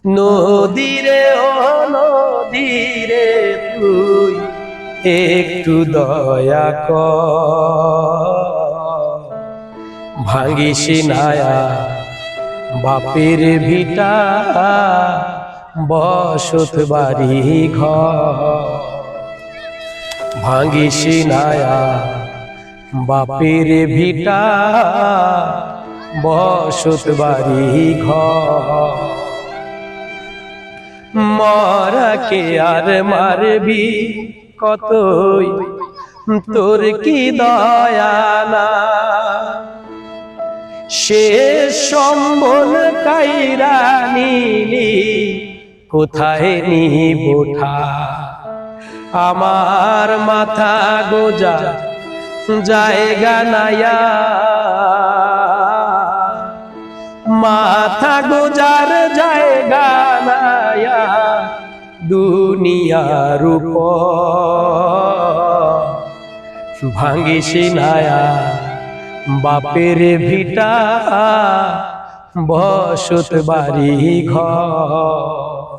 নদীরে ও নদীরে তুই একটু দয়া কর, ভাঙিস নায়া বাপের ভিটা বসত বাড়ি ঘর। ভাঙিস নায়া বাপের ভিটা বসত বাড়ি ঘর। মরাকে আর মারবি কতই, তোর কি দয়া না? সে সম্বল কাইরা নিলি কোথায় নিবোঠা? আমার মাথা গোজা জায়গা নাইয়া, মাথা গোজার জায়গা নাইয়া দুনিয়ার উপর। ভাঙিস নায়া বাপের ভিটা বসত বাড়ি ঘর।